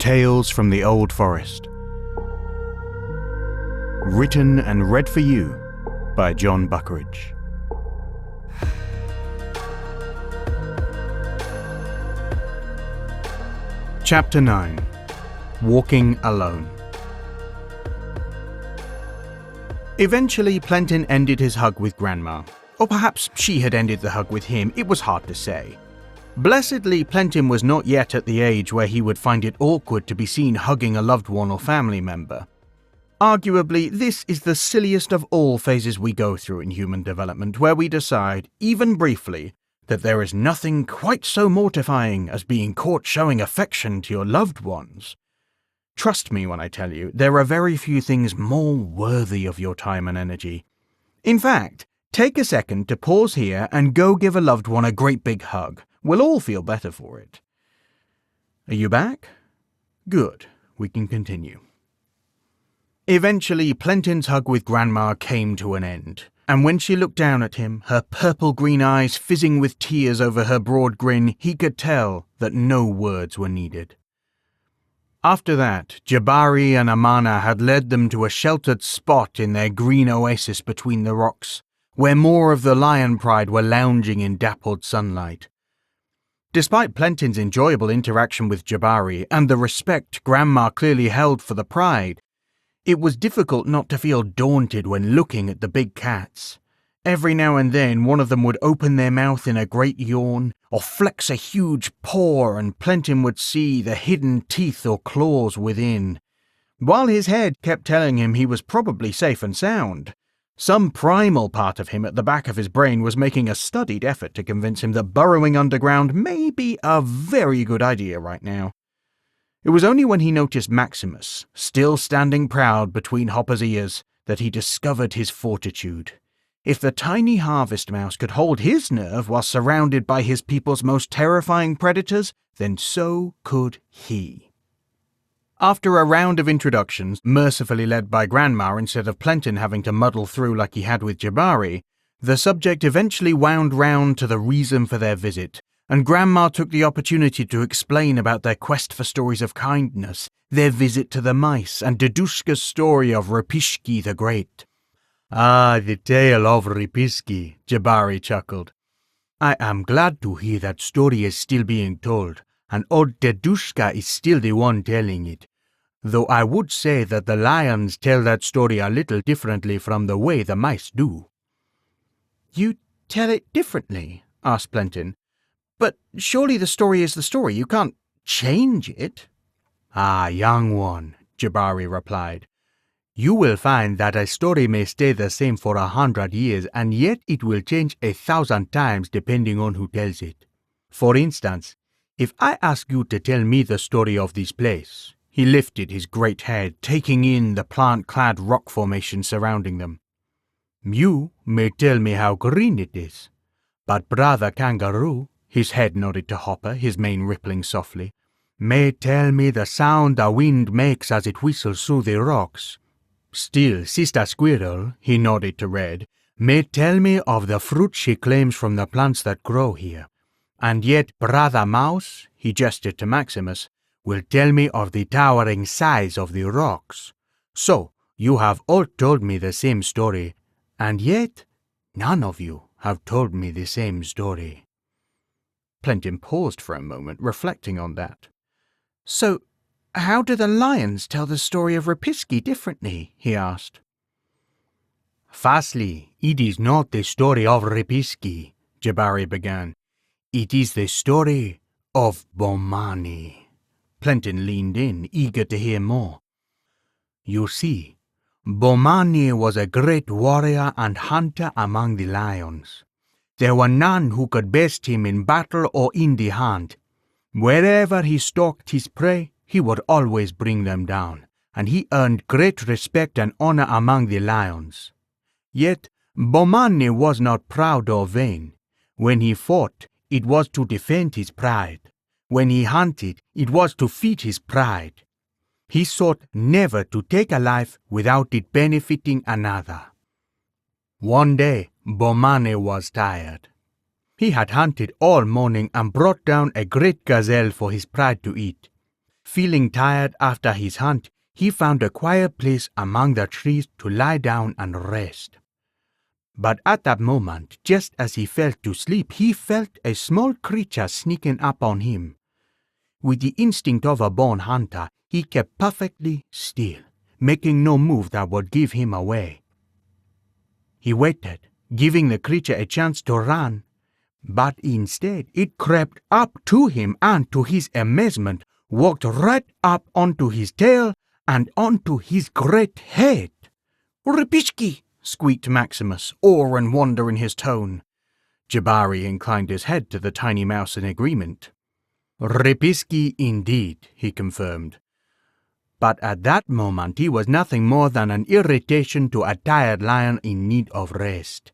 Tales from the Old Forest. Written and read for you by Jon Buckeridge. Chapter 9. Walking Alone. Eventually, Plentyn ended his hug with Grandma. Or perhaps she had ended the hug with him, it was hard to say. Blessedly, Plentyn was not yet at the age where he would find it awkward to be seen hugging a loved one or family member. Arguably, this is the silliest of all phases we go through in human development, where we decide, even briefly, that there is nothing quite so mortifying as being caught showing affection to your loved ones. Trust me when I tell you, there are very few things more worthy of your time and energy. In fact, take a second to pause here and go give a loved one a great big hug. We'll all feel better for it. Are you back? Good. We can continue. Eventually, Plentyn's hug with Grandma came to an end, and when she looked down at him, her purple-green eyes fizzing with tears over her broad grin, he could tell that no words were needed. After that, Jabari and Amana had led them to a sheltered spot in their green oasis between the rocks, where more of the lion pride were lounging in dappled sunlight. Despite Plentyn's enjoyable interaction with Jabari and the respect Grandma clearly held for the pride, it was difficult not to feel daunted when looking at the big cats. Every now and then one of them would open their mouth in a great yawn, or flex a huge paw, and Plentyn would see the hidden teeth or claws within. While his head kept telling him he was probably safe and sound, some primal part of him at the back of his brain was making a studied effort to convince him that burrowing underground may be a very good idea right now. It was only when he noticed Maximus, still standing proud between Hopper's ears, that he discovered his fortitude. If the tiny harvest mouse could hold his nerve while surrounded by his people's most terrifying predators, then so could he. After a round of introductions, mercifully led by Grandma instead of Plentyn having to muddle through like he had with Jabari, the subject eventually wound round to the reason for their visit, and Grandma took the opportunity to explain about their quest for stories of kindness, their visit to the mice, and Dedushka's story of Repishki the Great. "Ah, the tale of Repishki," Jabari chuckled. "I am glad to hear that story is still being told, and old Dedushka is still the one telling it. Though I would say that the lions tell that story a little differently from the way the mice do." "You tell it differently?" asked Plentyn. "But surely the story is the story. You can't change it." "Ah, young one," Jabari replied. "You will find that a story may stay the same for 100 years, and yet it will change 1,000 times depending on who tells it. For instance, if I ask you to tell me the story of this place," he lifted his great head, taking in the plant-clad rock formation surrounding them, "you may tell me how green it is. But Brother Kangaroo," his head nodded to Hopper, his mane rippling softly, "may tell me the sound the wind makes as it whistles through the rocks. Still, Sister Squirrel," he nodded to Red, "may tell me of the fruit she claims from the plants that grow here. And yet Brother Mouse," he gestured to Maximus, "will tell me of the towering size of the rocks. So, you have all told me the same story, and yet none of you have told me the same story." Plentyn paused for a moment, reflecting on that. "So, how do the lions tell the story of Repishki differently?" he asked. "Firstly, it is not the story of Repishki," Jabari began. "It is the story of Bomani." Plentyn leaned in, eager to hear more. "You see, Bomani was a great warrior and hunter among the lions. There were none who could best him in battle or in the hunt. Wherever he stalked his prey, he would always bring them down, and he earned great respect and honor among the lions. Yet Bomani was not proud or vain. When he fought, it was to defend his pride. When he hunted, it was to feed his pride. He sought never to take a life without it benefiting another. One day, Bomani was tired. He had hunted all morning and brought down a great gazelle for his pride to eat. Feeling tired after his hunt, he found a quiet place among the trees to lie down and rest. But at that moment, just as he fell to sleep, he felt a small creature sneaking up on him. With the instinct of a born hunter, he kept perfectly still, making no move that would give him away. He waited, giving the creature a chance to run, but instead it crept up to him and, to his amazement, walked right up onto his tail and onto his great head. "Ripishki!" squeaked Maximus, awe and wonder in his tone. Jabari inclined his head to the tiny mouse in agreement. "Ripishki indeed," he confirmed. But at that moment he was nothing more than an irritation to a tired lion in need of rest.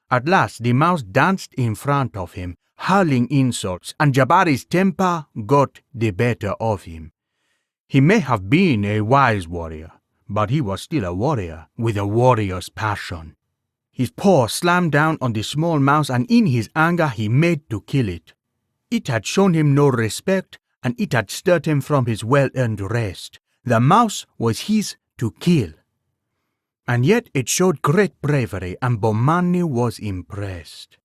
At last the mouse danced in front of him, hurling insults, and Jabari's temper got the better of him. He may have been a wise warrior, but he was still a warrior with a warrior's passion. His paw slammed down on the small mouse, and in his anger he made to kill it. It had shown him no respect, and it had stirred him from his well-earned rest. The mouse was his to kill. And yet it showed great bravery, and Bomani was impressed.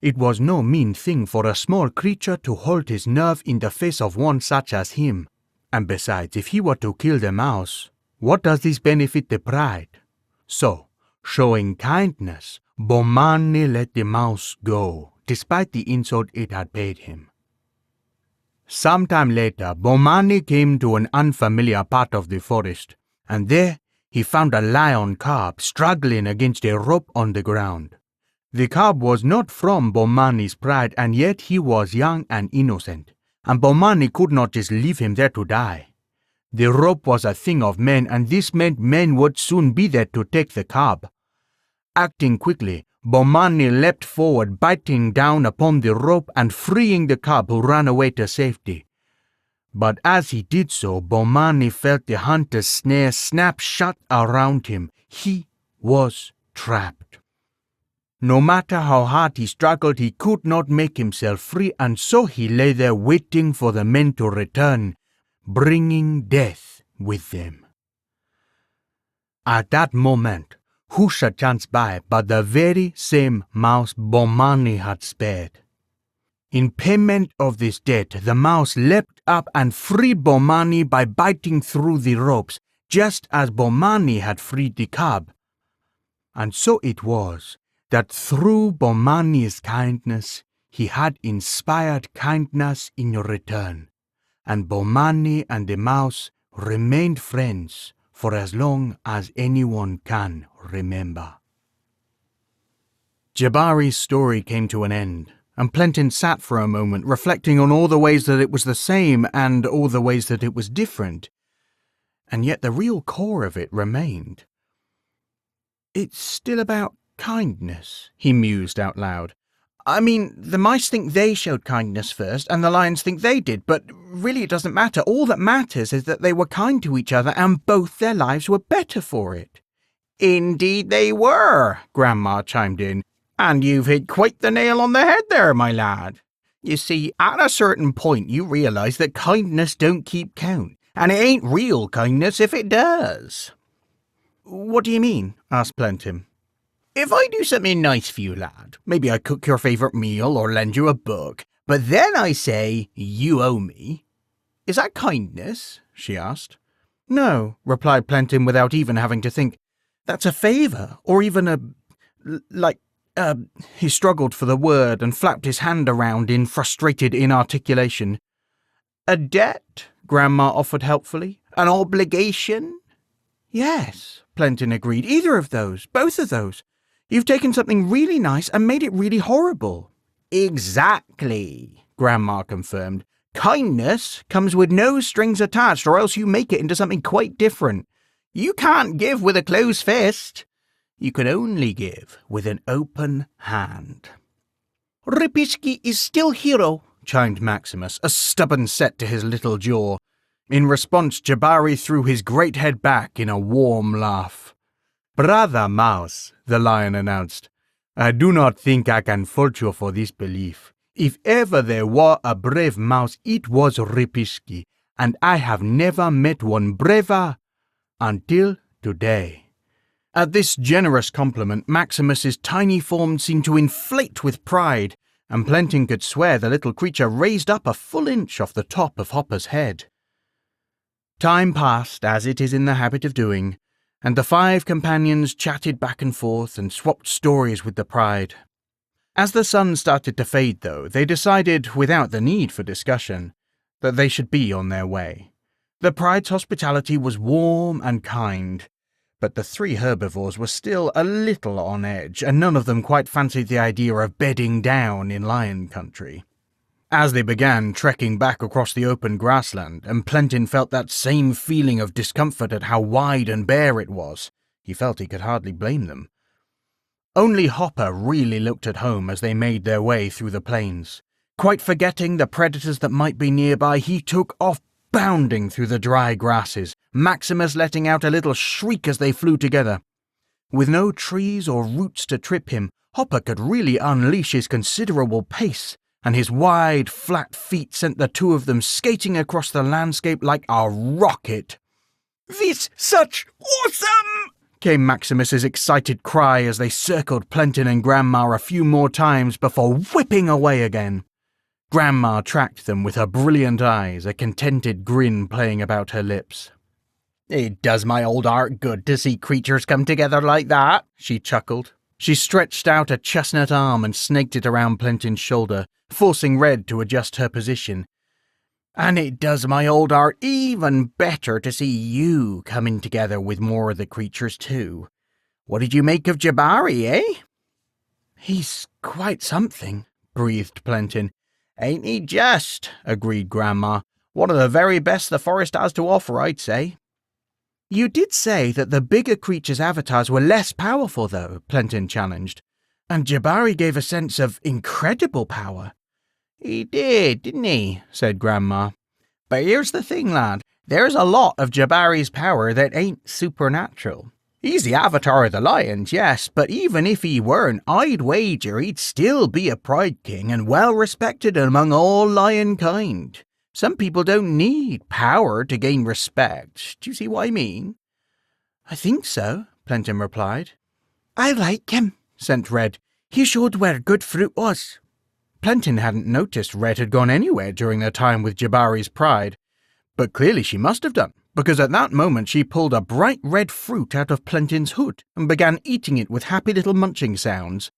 It was no mean thing for a small creature to hold his nerve in the face of one such as him. And besides, if he were to kill the mouse, what does this benefit the pride? So, showing kindness, Bomani let the mouse go, despite the insult it had paid him. Sometime later, Bomani came to an unfamiliar part of the forest, and there he found a lion cub struggling against a rope on the ground. The cub was not from Bomani's pride, and yet he was young and innocent, and Bomani could not just leave him there to die. The rope was a thing of men, and this meant men would soon be there to take the cub. Acting quickly, Bomani leapt forward, biting down upon the rope and freeing the cub, who ran away to safety. But as he did so, Bomani felt the hunter's snare snap shut around him. He was trapped. No matter how hard he struggled, he could not make himself free, and so he lay there waiting for the men to return, bringing death with them. At that moment, who should chance by but the very same mouse Bomani had spared? In payment of this debt, the mouse leapt up and freed Bomani by biting through the ropes, just as Bomani had freed the cub. And so it was that through Bomani's kindness, he had inspired kindness in return, and Bomani and the mouse remained friends for as long as anyone can remember. Jabari's story came to an end, and Plentyn sat for a moment, reflecting on all the ways that it was the same and all the ways that it was different. And yet the real core of it remained. "It's still about kindness," he mused out loud. "I mean, the mice think they showed kindness first, and the lions think they did, but really it doesn't matter. All that matters is that they were kind to each other, and both their lives were better for it." "Indeed they were," Grandma chimed in. "And you've hit quite the nail on the head there, my lad. You see, at a certain point you realise that kindness don't keep count, and it ain't real kindness if it does." "What do you mean?" asked Plentyn. "If I do something nice for you, lad, maybe I cook your favourite meal or lend you a book, but then I say, you owe me. Is that kindness?" she asked. "No," replied Plentyn without even having to think. "That's a favour, or even he struggled for the word and flapped his hand around in frustrated inarticulation. "A debt?" Grandma offered helpfully. "An obligation?" "Yes," Plentyn agreed. "Either of those. Both of those. You've taken something really nice and made it really horrible." "Exactly," Grandma confirmed. "Kindness comes with no strings attached, or else you make it into something quite different. You can't give with a closed fist. You can only give with an open hand." "Ripishki is still hero," chimed Maximus, a stubborn set to his little jaw. In response, Jabari threw his great head back in a warm laugh. "Brother Mouse," the lion announced, "I do not think I can fault you for this belief. If ever there were a brave mouse, it was Ripishki, and I have never met one braver until today." At this generous compliment, Maximus's tiny form seemed to inflate with pride, and Plentyn could swear the little creature raised up a full inch off the top of Hopper's head. Time passed, as it is in the habit of doing, and the 5 companions chatted back and forth and swapped stories with the pride. As the sun started to fade, though, they decided, without the need for discussion, that they should be on their way. The pride's hospitality was warm and kind, but the 3 herbivores were still a little on edge, and none of them quite fancied the idea of bedding down in lion country. As they began trekking back across the open grassland, and Plentyn felt that same feeling of discomfort at how wide and bare it was, he felt he could hardly blame them. Only Hopper really looked at home as they made their way through the plains. Quite forgetting the predators that might be nearby, he took off bounding through the dry grasses, Maximus letting out a little shriek as they flew together. With no trees or roots to trip him, Hopper could really unleash his considerable pace, and his wide, flat feet sent the 2 of them skating across the landscape like a rocket. "This such awesome!" came Maximus's excited cry as they circled Plentyn and Grandma a few more times before whipping away again. Grandma tracked them with her brilliant eyes, a contented grin playing about her lips. "It does my old heart good to see creatures come together like that," she chuckled. She stretched out a chestnut arm and snaked it around Plentyn's shoulder, forcing Red to adjust her position. "And it does my old heart even better to see you coming together with more of the creatures too. What did you make of Jabari, eh?" "He's quite something," breathed Plentyn. "Ain't he just?" agreed Grandma. "One of the very best the forest has to offer, I'd say." "You did say that the bigger creatures' avatars were less powerful, though," Plentyn challenged. "And Jabari gave a sense of incredible power." "He did, didn't he?" said Grandma. "But here's the thing, lad. There's a lot of Jabari's power that ain't supernatural. He's the avatar of the lions, yes, but even if he weren't, I'd wager he'd still be a pride king and well respected among all lion kind. Some people don't need power to gain respect. Do you see what I mean?" "I think so," Plentyn replied. "I like him," sent Red. "He showed where good fruit was." Plentyn hadn't noticed Red had gone anywhere during their time with Jabari's pride, but clearly she must have done, because at that moment she pulled a bright red fruit out of Plentyn's hood and began eating it with happy little munching sounds.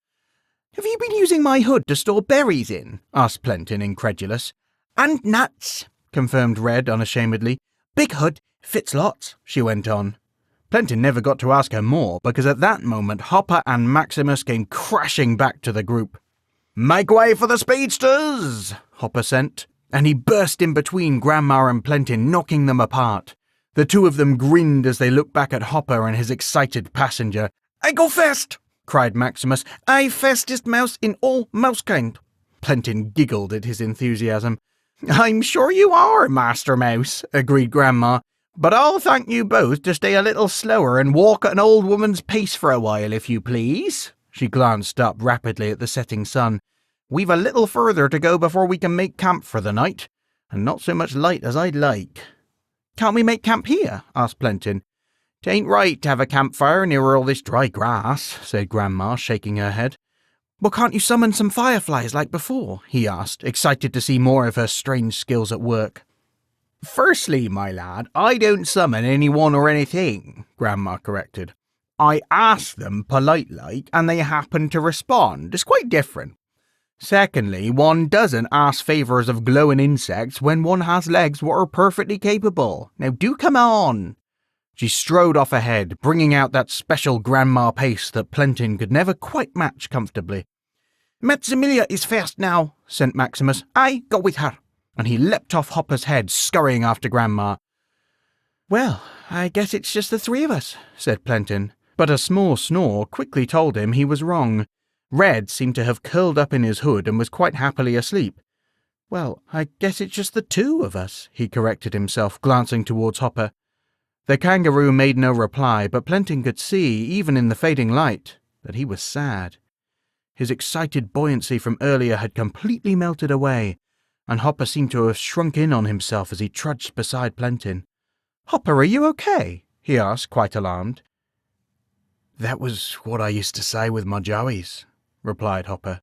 "Have you been using my hood to store berries in?" asked Plentyn, incredulous. "And nuts," confirmed Red unashamedly. "Big hood, fits lots," she went on. Plentyn never got to ask her more, because at that moment Hopper and Maximus came crashing back to the group. "Make way for the speedsters!" Hopper sent, and he burst in between Grandma and Plentyn, knocking them apart. The 2 of them grinned as they looked back at Hopper and his excited passenger. "I go first!" cried Maximus. "I fastest mouse in all mousekind." Plentyn giggled at his enthusiasm. "I'm sure you are, Master Mouse," agreed Grandma, "but I'll thank you both to stay a little slower and walk at an old woman's pace for a while, if you please." She glanced up rapidly at the setting sun. "We've a little further to go before we can make camp for the night, and not so much light as I'd like." "Can't we make camp here?" asked Plentyn. "'Tain't right to have a campfire near all this dry grass," said Grandma, shaking her head. "Well, can't you summon some fireflies like before?" he asked, excited to see more of her strange skills at work. "Firstly, my lad, I don't summon anyone or anything," Grandma corrected. "I ask them polite-like, and they happen to respond. It's quite different. Secondly, one doesn't ask favours of glowing insects when one has legs what are perfectly capable. Now do come on." She strode off ahead, bringing out that special Grandma pace that Plentyn could never quite match comfortably. "Maximilia is first now," sent Maximus. "I go with her." And he leapt off Hopper's head, scurrying after Grandma. "Well, I guess it's just the 3 of us," said Plentyn, but a small snore quickly told him he was wrong. Red seemed to have curled up in his hood and was quite happily asleep. "Well, I guess it's just the 2 of us," he corrected himself, glancing towards Hopper. The kangaroo made no reply, but Plentyn could see, even in the fading light, that he was sad. His excited buoyancy from earlier had completely melted away, and Hopper seemed to have shrunk in on himself as he trudged beside Plentyn. "Hopper, are you okay?" he asked, quite alarmed. "That was what I used to say with my joeys," replied Hopper.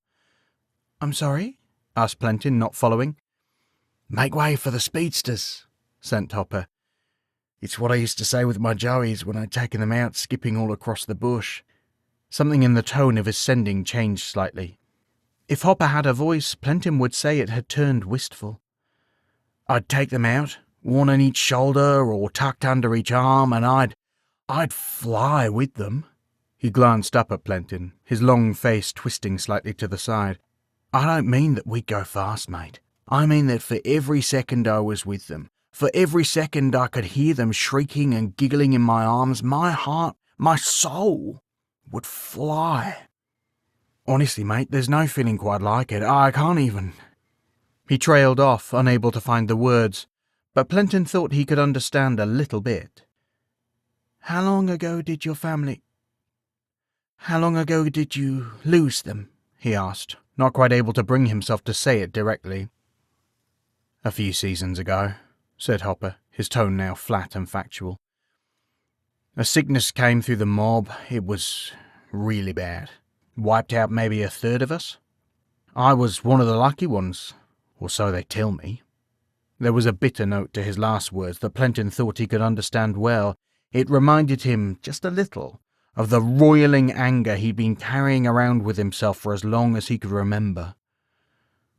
"I'm sorry?" asked Plentyn, not following. "Make way for the speedsters," sent Hopper. "It's what I used to say with my joeys when I'd taken them out skipping all across the bush." Something in the tone of his sending changed slightly. If Hopper had a voice, Plentyn would say it had turned wistful. "I'd take them out, one on each shoulder or tucked under each arm, and I'd fly with them." He glanced up at Plentyn, his long face twisting slightly to the side. "I don't mean that we'd go fast, mate. I mean that for every second I was with them, for every second I could hear them shrieking and giggling in my arms, my heart, my soul would fly. Honestly, mate, there's no feeling quite like it. I can't even—" He trailed off, unable to find the words, but Plentyn thought he could understand a little bit. How long ago did you lose them?" he asked, not quite able to bring himself to say it directly. "A few seasons ago," said Hopper, his tone now flat and factual. "A sickness came through the mob. It was really bad. Wiped out maybe a third of us. I was one of the lucky ones, or so they tell me." There was a bitter note to his last words that Plentyn thought he could understand well. It reminded him, just a little, of the roiling anger he'd been carrying around with himself for as long as he could remember.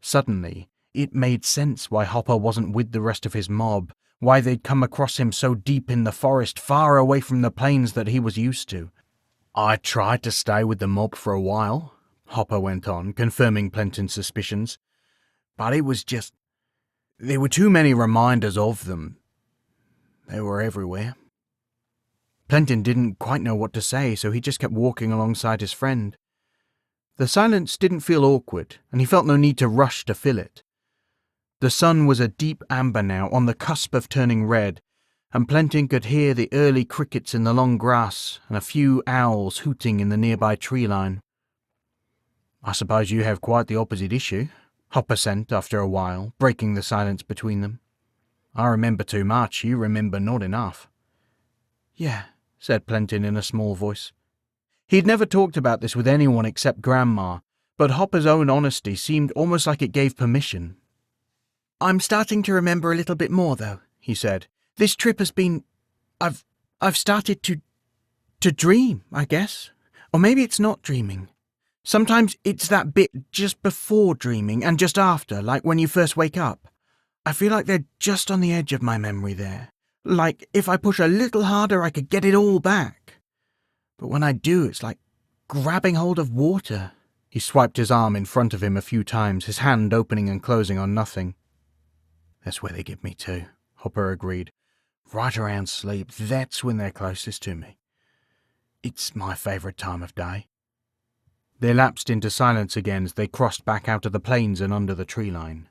Suddenly, it made sense why Hopper wasn't with the rest of his mob, why they'd come across him so deep in the forest, far away from the plains that he was used to. "I tried to stay with the mob for a while," Hopper went on, confirming Plentyn's suspicions. "But it was just... there were too many reminders of them. They were everywhere." Plentyn didn't quite know what to say, so he just kept walking alongside his friend. The silence didn't feel awkward, and he felt no need to rush to fill it. The sun was a deep amber now, on the cusp of turning red, and Plentyn could hear the early crickets in the long grass and a few owls hooting in the nearby tree line. "I suppose you have quite the opposite issue," Hopper sent after a while, breaking the silence between them. "I remember too much, you remember not enough." "Yeah," said Plentyn in a small voice. He'd never talked about this with anyone except Grandma, but Hopper's own honesty seemed almost like it gave permission. "I'm starting to remember a little bit more, though," he said. "This trip has been... I've started to dream, I guess. Or maybe it's not dreaming. Sometimes it's that bit just before dreaming and just after, like when you first wake up. I feel like they're just on the edge of my memory there. Like if I push a little harder I could get it all back. But when I do, it's like grabbing hold of water." He swiped his arm in front of him a few times, his hand opening and closing on nothing. "That's where they get me too," Hopper agreed. "Right around sleep, that's when they're closest to me. It's my favourite time of day." They lapsed into silence again as they crossed back out of the plains and under the tree line.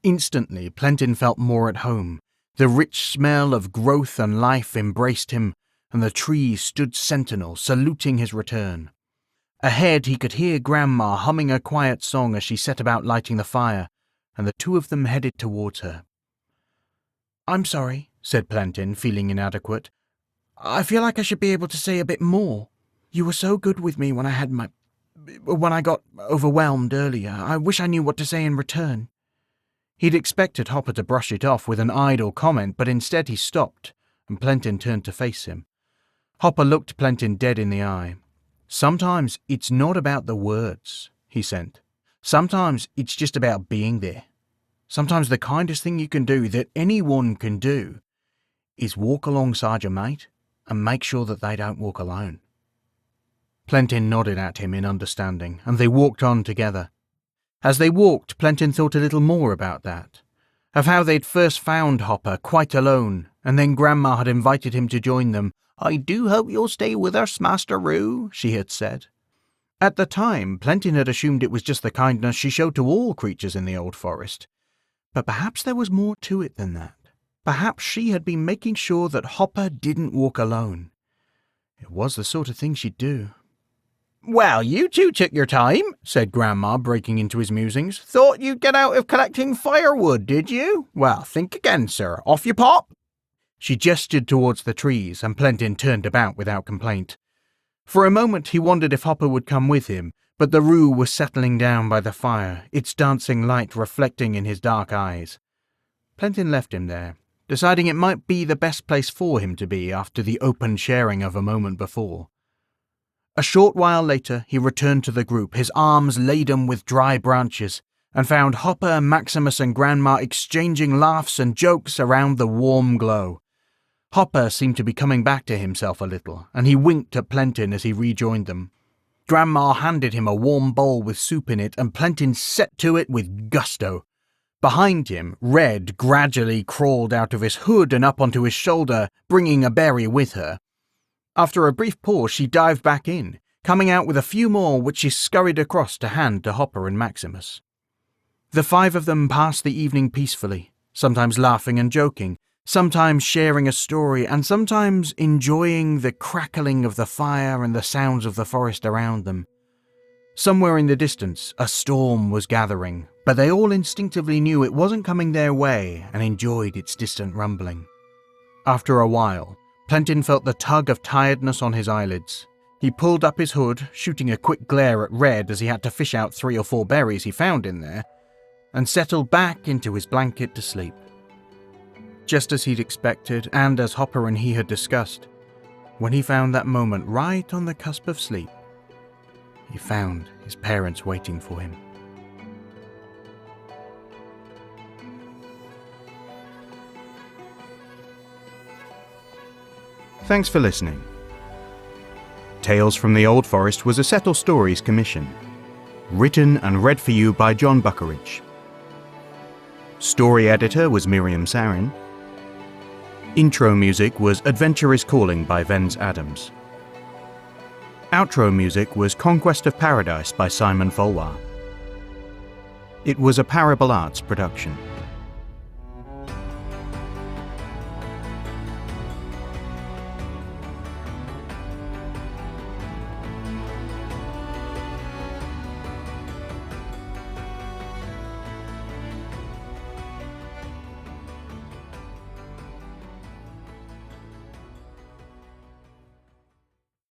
Instantly, Plentyn felt more at home. The rich smell of growth and life embraced him, and the trees stood sentinel, saluting his return. Ahead he could hear Grandma humming a quiet song as she set about lighting the fire, and the two of them headed towards her. "I'm sorry," said Plentyn, feeling inadequate. "I feel like I should be able to say a bit more. You were so good with me when I got overwhelmed earlier. I wish I knew what to say in return." He'd expected Hopper to brush it off with an idle comment, but instead he stopped, and Plentyn turned to face him. Hopper looked Plentyn dead in the eye. "Sometimes it's not about the words," he said. "Sometimes it's just about being there. Sometimes the kindest thing you can do, that anyone can do, is walk alongside your mate and make sure that they don't walk alone." Plentyn nodded at him in understanding, and they walked on together. As they walked, Plentyn thought a little more about that, of how they'd first found Hopper quite alone, and then Grandma had invited him to join them. "I do hope you'll stay with us, Master Roo," she had said. At the time, Plentyn had assumed it was just the kindness she showed to all creatures in the old forest. But perhaps there was more to it than that. Perhaps she had been making sure that Hopper didn't walk alone. It was the sort of thing she'd do. Well, you two took your time, said Grandma, breaking into his musings. Thought you'd get out of collecting firewood, did you? Well, think again, sir. Off you pop. She gestured towards the trees, and Plentyn turned about without complaint. For a moment he wondered if Hopper would come with him, but the rue was settling down by the fire, its dancing light reflecting in his dark eyes. Plentyn left him there, deciding it might be the best place for him to be after the open sharing of a moment before. A short while later he returned to the group, his arms laden with dry branches, and found Hopper, Maximus and Grandma exchanging laughs and jokes around the warm glow. Hopper seemed to be coming back to himself a little, and he winked at Plentyn as he rejoined them. Grandma handed him a warm bowl with soup in it, and Plentyn set to it with gusto. Behind him, Red gradually crawled out of his hood and up onto his shoulder, bringing a berry with her. After a brief pause, she dived back in, coming out with a few more which she scurried across to hand to Hopper and Maximus. The five of them passed the evening peacefully, sometimes laughing and joking, sometimes sharing a story, and sometimes enjoying the crackling of the fire and the sounds of the forest around them. Somewhere in the distance, a storm was gathering, but they all instinctively knew it wasn't coming their way and enjoyed its distant rumbling. After a while, Plentyn felt the tug of tiredness on his eyelids. He pulled up his hood, shooting a quick glare at Red as he had to fish out 3 or 4 berries he found in there, and settled back into his blanket to sleep. Just as he'd expected, and as Hopper and he had discussed, when he found that moment right on the cusp of sleep, he found his parents waiting for him. Thanks for listening. Tales from the Old Forest was a Settle Stories commission. Written and read for you by Jon Buckeridge. Story editor was Miriam Sarin. Intro music was Adventure is Calling by Vens Adams. Outro music was Conquest of Paradise by Simon Folwar. It was a Parable Arts production.